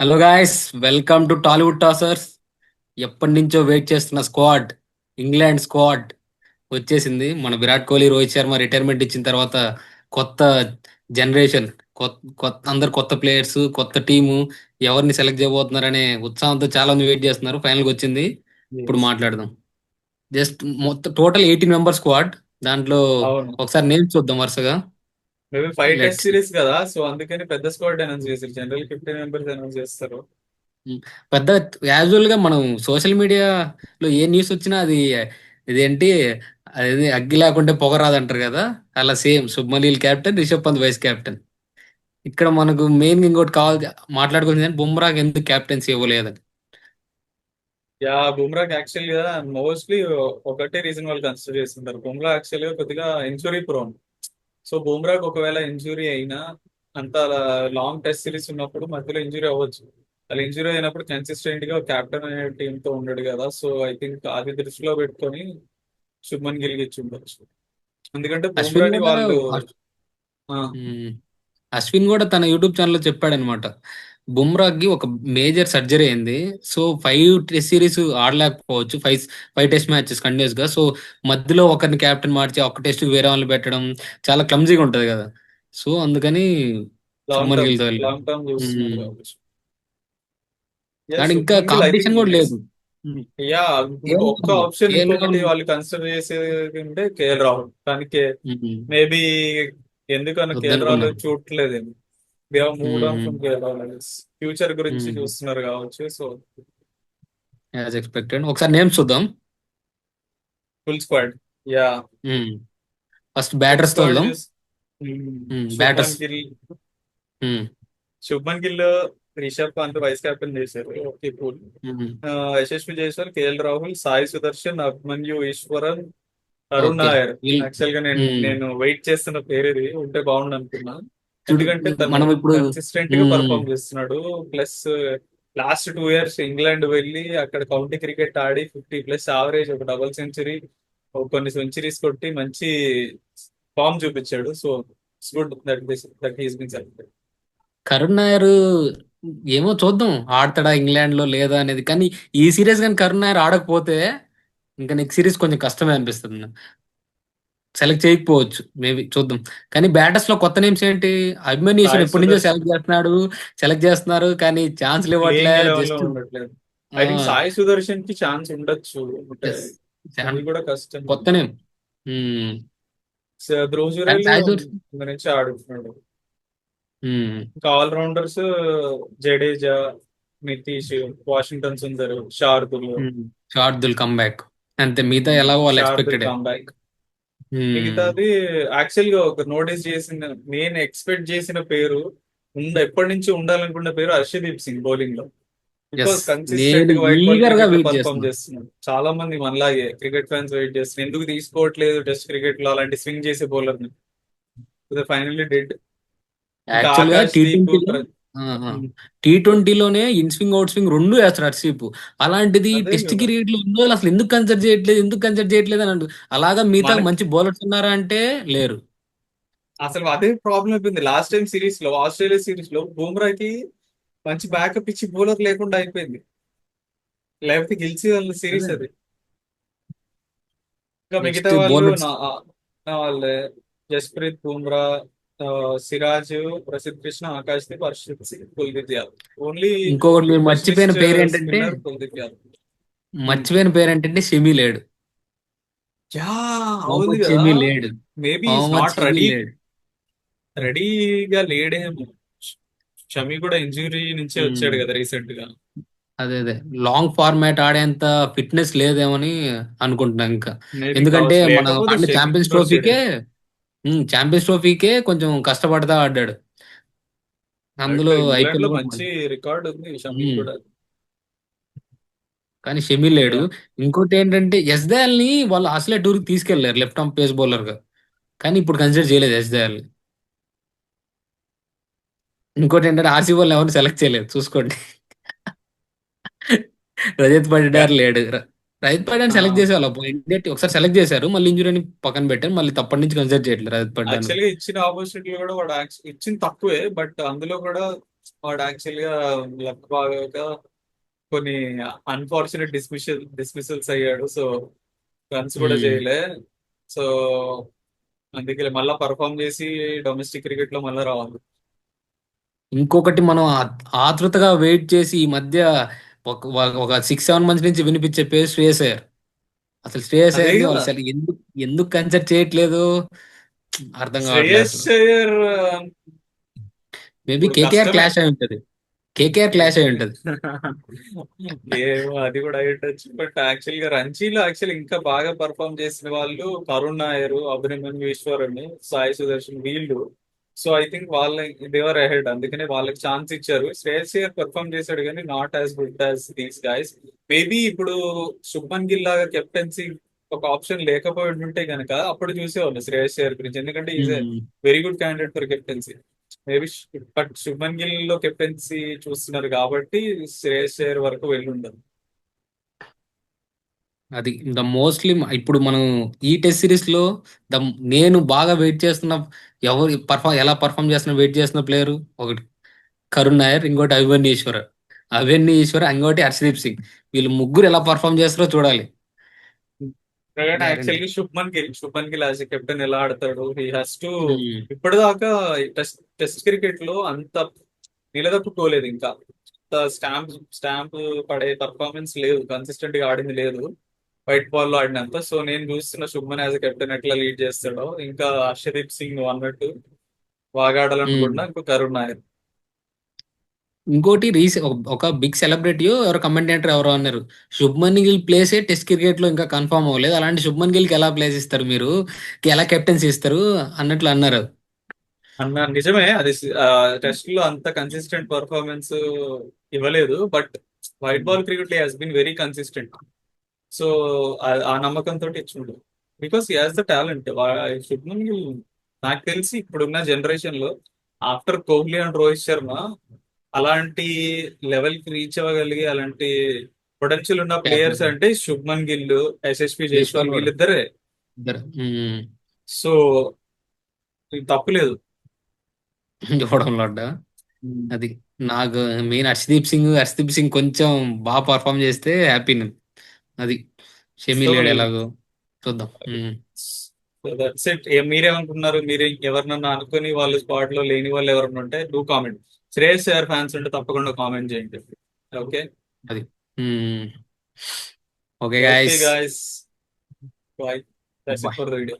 Hello guys, welcome to Tollywood tossers. ఎప్పటి నుంచో wait చేస్తున్న స్క్వాడ్, ఇంగ్లాండ్ స్క్వాడ్ వచ్చేసింది. మన విరాట్ కోహ్లీ, రోహిత్ శర్మ రిటైర్మెంట్ ఇచ్చిన తర్వాత కొత్త జనరేషన్, కొత్త కొత్త అందరు కొత్త ప్లేయర్స్, కొత్త టీము ఎవరిని సెలెక్ట్ చేయబోతున్నారనే ఉత్సాహంతో చాలా మంది వెయిట్ చేస్తున్నారు. ఫైనల్గా వచ్చింది. ఇప్పుడు ఎస్. మాట్లాడదాం. జస్ట్ మొత్తం టోటల్ 18 మెంబర్ స్క్వాడ్. దాంట్లో అవును. ఒకసారి నేమ్స్ చూద్దాం వరుసగా. మేబీ 5 టెస్ట్ లెట్స్ సిరీస్ కదా, సో అందుకని పెద్ద స్క్వాడ్ అనౌన్స్ చేశారు. జనరల్ 15 మెంబర్స్ అనౌన్స్ చేస్తారు. ఉమ్. పెద్ద యాజువల్ గా మనం సోషల్ మీడియాలో ఏ న్యూస్ వచ్చినా అది ఇదేంటి, అది అగ్గి లేకుంటే పొగ రాదంటారు కదా. అలా same Shubman Gill captain, Rishabh Pant vice captain. ఇక్కడ మనకు మెయిన్ ఇంకోటి కావాలి మాట్లాడుకునేది, బుమ్రాకి ఎందుకు కెప్టెన్సీ ఇవ్వలేదని. యా, బుమ్రాకి యాక్చువల్ గా మోస్ట్లీ ఒకటే రీజన్ వాళ్ళు కన్సిడర్ చేస్తుంటారు. బుమ్రా యాక్చువల్ గా కొద్దిగా ఇంజురీ ప్రోన్. సో బుమ్రాకి ఒకవేళ ఇంజురీ అయినా, అంత లాంగ్ టెస్ట్ సిరీస్ ఉన్నప్పుడు మధ్యలో ఇంజురీ అవ్వచ్చు. అలా ఇంజురీ అయినప్పుడు కన్సిస్టెంట్ గా కెప్టెన్ అనే టీమ్ తో ఉండడు కదా. సో ఐ థింక్ అది దృష్టిలో పెట్టుకొని శుభ్మన్ గిల్ ఇచ్చి ఉండొచ్చు. ఎందుకంటే అశ్విన్ బుమ్రాని కూడా వాళ్ళు ఆ, ఉమ్, అశ్విన్ కూడా తన యూట్యూబ్ ఛానల్లో చెప్పాడనమాట. బుమ్రాకి ఒక మేజర్ సర్జరీ అయింది. సో 5 టెస్ట్ సిరీస్ ఆడలేకపోవచ్చు, ఫైవ్ టెస్ట్ మ్యాచెస్ కంటిన్యూస్ గా. సో మధ్యలో ఒకరిని కెప్టెన్ మార్చి ఒక టెస్ట్ వేరే వాళ్ళని పెట్టడం చాలా క్లమ్జీగా ఉంటది కదా. సో అందుకని లాంగ్ సుమన్ టర్మ్ గిల్ తోలి. లాంగ్ టర్మ్ చూస్తున్నారు కాబట్టి. యా, అండ్ ఇంకా Shubman Gill I think competition కూడా నెక్స్ట్. లేదు. ఉమ్. యా, ఇంకో కేఎల్ ఒక్క రాహుల్ ఆప్షన్ కేఎల్ ఇంకొకటి రాహుల్ వాళ్ళు కన్సిడర్ చేసేది ఉంటే కేఎల్ రాహుల్. కానీ ఉమ్, మేబీ ఎందుకన్నా కేఎల్ రాహుల్ వద్దనుకున్నారు. చూడట్లేదేమో. They have moved on from KL Rahul. Future గురించి చూస్తున్నారు కావచ్చు. So as expected. ఒకసారి నేమ్స్ చూద్దాం. Full squad. Yeah, first full batters తో స్క్వాడ్ వెళ్దాం. చూస్. Batters. Shubman Gill. Shubman Gill Rishabh Pant vice captain చేశారు. Okay, cool. Yashasvi Jaiswal, KL Rahul, Sai Sudharsan, Abhimanyu Easwaran, Arun okay. Nair. వీళ్ళు యాక్చువల్ గా నేను నేను వెయిట్ చేస్తున్న పేరు ఇది ఉంటే బాగుండు అనుకున్నా. చూడు, ఎందుకంటే తను మనం ఇప్పుడు కన్సిస్టెంట్ గా మ్మ్, పర్ఫామ్ చేస్తున్నాడు. ప్లస్ లాస్ట్ 2 ఇయర్స్ ఇంగ్లాండ్ వెళ్ళి అక్కడ కౌంటీ క్రికెట్ ఆడి 50+ యావరేజ్, ఒక డబుల్ సెంచరీ, కొన్ని సెంచరీస్ కొట్టి మంచి ఫామ్ చూపించాడు. So it's good that he's been selected. Karun Nair ఏమో చూద్దాం, ఆడతాడా ఇంగ్లాండ్ లో లేదా అనేది. కానీ ఈ సిరీస్ కానీ కరుణ్ నాయర్ ఆడకపోతే ఇంకా నెక్స్ట్ సిరీస్ కొంచెం కష్టమే అనిపిస్తుంది నాకు. సెలెక్ట్ చేయకపోవచ్చు, మేబీ చూద్దాం. కానీ బ్యాటర్స్ లో కొత్త నేమ్స్ ఏంటి? అభిమన్యు ఈశ్వర్ సాయి ఎప్పటి నుంచో సుదర్శన్ సెలెక్ట్ చేస్తున్నారు కానీ ఛాన్స్లు ఇవ్వట్లే. ప్లేయింగ్ ఎలెవన్ లో జస్ట్ ఉండట్లేదు. ఐ థింక్ సాయి సుదర్శన్ కి ఛాన్స్ ఉండొచ్చు. అంటే ఎస్, అది కూడా కష్టం. కొత్త నేమ్. మ్మ్. ధ్రువ్ కానీ జురేల్ సాయి సూర్య- గురించి ఆడుతున్నాడు. మ్మ్. ఇంకా all rounders Jadeja, Nitish, Washington Sundar, Shardul. Shardul comeback. అంతే, మిగతా ఎలాగో వాళ్ళు శార్దుల్ ఎక్స్పెక్టెడ్. కాంబ్యాక్. మిగతాది యాక్చువల్ గా ఒక నోటీస్ చేసిన, నేను ఎక్స్పెక్ట్ చేసిన పేరు, ఎప్పటి నుంచి ఉండాలనుకున్న పేరు హర్షదీప్ సింగ్ బౌలింగ్ లో. ఎస్, బికాస్ కన్సిస్టెంట్ నేను గా వైట్ బాల్ ఈగర్ గా క్రికెట్ లో వెయిట్ పర్ఫామ్ చేస్తున్నా. చేస్తున్నాడు. చాలా మంది మనలాగే క్రికెట్ ఫ్యాన్స్ వెయిట్ చేస్తున్నారు, ఎందుకు తీసుకోవట్లేదు టెస్ట్ క్రికెట్ లో అలాంటి స్వింగ్ చేసే బౌలర్ ని. Finally dead. ఇంకా యాక్చువల్ గా ఆకాష్ టీ దీప్ ట్వంటీలో టీ 20లోనే ఇన్ స్వింగ్ అవుట్ స్వింగ్ రెండు వేస్తాడు హర్షీప్. అలాంటిది అదే టెస్ట్ కదా. క్రికెట్ లో ఉన్న వాళ్ళు అసలు ఎందుకు కన్సిడర్ చేయట్లేదు అని అంటారు. అలాగా మిగతా మన మంచి బౌలర్స్ ఉన్నారా అంటే లేరు. అసలు అదే ప్రాబ్లం అయిపోయింది. లాస్ట్ టైం సిరీస్ లో, ఆస్ట్రేలియా సిరీస్ లో బుమ్రాకి మంచి బ్యాకప్ ఇచ్చి బౌలర్ లేకుండా అయిపోయింది. లేకపోతే గెలిచి వాళ్ళ సిరీస్ అదే. అది. ఇంకా మిగతా నెక్స్ట్ వాళ్ళు బౌలర్స్. నా వాళ్ళే. జస్ప్రీత్ బుమ్రా, ఆ, సిరాజ్, ప్రసిద్ధ్ కృష్ణ, ఆకాష్ దీప్, హర్షిత్ సింగ్, కుల్దీప్ యాదవ్. ఓన్లీ ఇంకొకటి మీరు మర్చిపోయిన స్పెషలిస్ట్ పేరు ఏంటంటే స్పిన్నర్ కుల్దీప్ యాదవ్. ఉమ్. మర్చిపోయిన పేరు ఏంటంటే షమి లేడు. యా, అవును మొహమ్మద్ కదా. షమి లేడు. Maybe is Mohammed not Shami ready. లేడు. రెడీగా లేడేమో. షమి కూడా ఇంజురీ నుంచే వచ్చాడు ఉమ్. కదా రీసెంట్ గా. అదే లాంగ్ ఫార్మాట్ ఆడేంత ఫిట్నెస్ లేదేమని అనుకుంటున్నాను ఇంకా. మేబీ ఎందుకంటే కావచ్చు, మన లేకపోతే ఆడిన షమి ఛాంపియన్స్ ప్రిఫర్ ట్రోఫీకే చేయడం. ఛాంపియన్స్ ట్రోఫీకే కొంచెం కష్టపడతా ఆడాడు. అందులో అట్లా ఇంగ్లాండ్ ఐపీఎల్ లో కూడా మంచి రికార్డ్ ఉంది షమి ఉమ్, కూడా. కానీ షమి లేడు. యా. ఇంకోటి ఏంటంటే ఎస్దయాల్ ని వాళ్ళు ఆస్ట్రేలియా టూర్ కి తీసుకెళ్లారు లెఫ్ట్ ఆర్మ్ పేస్ బౌలర్ గా. కానీ ఇప్పుడు కన్సిడర్ చేయలేదు ఎస్దయాల్. ఇంకోటి ఏంటంటే ఆర్సీ వాళ్ళు ఎవరిని సెలెక్ట్ చేయలేదు చూసుకోండి. రజత్ యా. పటిదార్ లేడు. రజత్ పటిదార్ ఆ, సెలెక్ట్ చేసేవాళ్ళు ఇండియా ఒకసారి సెలెక్ట్ చేశారు, మళ్ళీ ఇంజురీని పక్కన పెట్టారు, మళ్ళీ తప్పటి నుంచి కన్సిడర్ చేయట్లేదు రజత్ పటిదార్. యాక్చువల్గా ఇచ్చిన ఆపర్చునిటీలు కూడా వాడు ఇచ్చింది తక్కువే, బట్ అందులో కూడా వాడు యాక్చువల్ గా లక్ బాగాక కొన్ని అన్ఫార్చునేట్ డిస్మిసల్స్ అయ్యాడు. సో రన్స్ కూడా ఉమ్. చేయలే. సో అందుకే మళ్ళా పర్ఫామ్ చేసి డొమెస్టిక్ క్రికెట్ లో మళ్ళా రావాలి. ఇంకొకటి మనం ఆతృతగా వెయిట్ చేసి ఈ మధ్య ఒక 6-7 మంత్స్ నుంచి వినిపించే పేరు శ్రేయస్ అయ్యర్. అసలు శ్రేయస్ అదే అయ్యర్ని వాళ్ళు కదా, అసలు ఎందుకు ఎందుకు కన్సిడర్ చేయట్లేదు అర్థం కావట్లేదు శ్రేయస్ అసలు. అయ్యర్ మేబీ ఇప్పుడు కేకేఆర్ కష్టమే. క్లాష్ అయి ఉంటది. కేకేఆర్ క్లాష్ అయి ఉంటది. ఏమో అది కూడా అయి ఉండొచ్చు. బట్ యాక్చువల్ గా రంజీలో యాక్చువల్ ఇంకా బాగా పర్ఫామ్ చేసిన వాళ్ళు కరుణ్ నాయర్, అభినందన్ ఈశ్వరన్, సాయి సుదర్శన్ వీళ్ళు. సో ఐ థింక్ వాళ్ళ దేవర్ అహెడ్, అందుకనే వాళ్ళకి ఛాన్స్ ఇచ్చారు. శ్రేయస్ అయ్యర్ పర్ఫామ్ చేశాడు కానీ not as good as these guys. Maybe ఇప్పుడు శుభ్మన్ గిల్ లాగా కెప్టెన్సీ ఒక ఆప్షన్ లేకపోయి ఉంటే గనక అప్పుడు చూసేవాళ్ళు శ్రేయస్ అయ్యర్ గురించి, ఎందుకంటే is a um. Very good candidate for captaincy. Maybe but Shubman Gill లో కెప్టెన్సీ చూస్తున్నారు కాబట్టి శ్రేయస్ అయ్యర్ వరకు వెళ్ళి ఉండదు. అది ద మోస్ట్లీ ఇప్పుడు మనం ఈ టెస్ట్ సిరీస్ లో ద నేను బాగా వెయిట్ చేస్తున్న ఎవరు ఎలా పర్ఫామ్ చేస్తున్న వెయిట్ చేస్తున్న ప్లేయర్ ఒకటి కరుణ్ నాయర్, ఇంకోటి అభిమన్యు ఈశ్వర్, ఇంకోటి హర్షదీప్ సింగ్. వీళ్ళు ముగ్గురు ఎలా పర్ఫామ్ చేస్తారో చూడాలి. Guarantee. Actually Shubman Gill as a captain ఎలా ఆడతాడు, హీ హాస్ టు. ఇప్పటిదాకా టెస్ట్ క్రికెట్ లో అంత నిలదొక్కుకోలేదు ఇంకా. స్టాంప్ స్టాంప్ పడే పర్ఫార్మెన్స్ లేదు, కన్సిస్టెంట్ గా ఆడింది లేదు వైట్ బాల్ లో ఆడినంత. సో నేను చూస్తున్న శుభ్మన్ యాజ్ ఎ కెప్టెన్ ఎట్లా లీడ్ చేస్తాడో. ఇంకా హర్షదీప్ సింగ్ నువ్వు అన్నట్టు బాగా ఆడాలనుకుంటున్నా, ఇంకా కరుణ్ నాయర్. ఇంకోటి ఒక బిగ్ సెలబ్రిటీ ఎవరో కమెంటేటర్ ఎవరో అన్నారు, శుభ్మన్ గిల్ ప్లేసే టెస్ట్ క్రికెట్ లో ఇంకా కన్ఫర్మ్ అవ్వలేదు, అలాంటి శుభ్మన్ గిల్ కి ఎలా ప్లేస్ ఇస్తారు మీరు, ఎలా కెప్టెన్సీ ఇస్తారు అన్నట్లు అన్నారు. అన్న నిజమే అది. టెస్ట్ లో అంత కన్సిస్టెంట్ పర్ఫార్మెన్స్ ఇవ్వలేదు, but white ball cricket has been very consistent. So ఆ నమ్మకంతో ఇచ్చిండు, because he has the talent. Shubman Gill నాకు తెలిసి ఇప్పుడున్న జనరేషన్ లో ఆఫ్టర్ కోహ్లీ అండ్ రోహిత్ శర్మ అలాంటి లెవెల్ కి రీచ్ అవ్వగలిగే అలాంటి పొటెన్షియల్ ఉన్న ప్లేయర్స్ అంటే శుభ్మన్ గిల్, యశస్వి ఈశ్వర్ జైస్వాల్ కూడా వీళ్ళిద్దరే. ఇద్దరు. సో ఇది తప్పులేదు. చూడంలో అది నాకు మెయిన్ హర్షదీప్ సింగ్ కొంచెం బాగా పర్ఫామ్ చేస్తే హ్యాపీ నేను. అది షమీ సో లేడు ఎలాగో చూద్దాం. That's it. మీరేమనుకున్నారు? మీరు ఎవరినన్నా అనుకుని వాళ్ళు స్పాట్ లో లేని వాళ్ళు ఎవరన్నా ఉంటే do comment. Shreyas Iyer fans ఉంటే తప్పకుండా కామెంట్ చేయండి. ఓకే. అది okay okay guys. Guys, bye. That's it bye. For the video.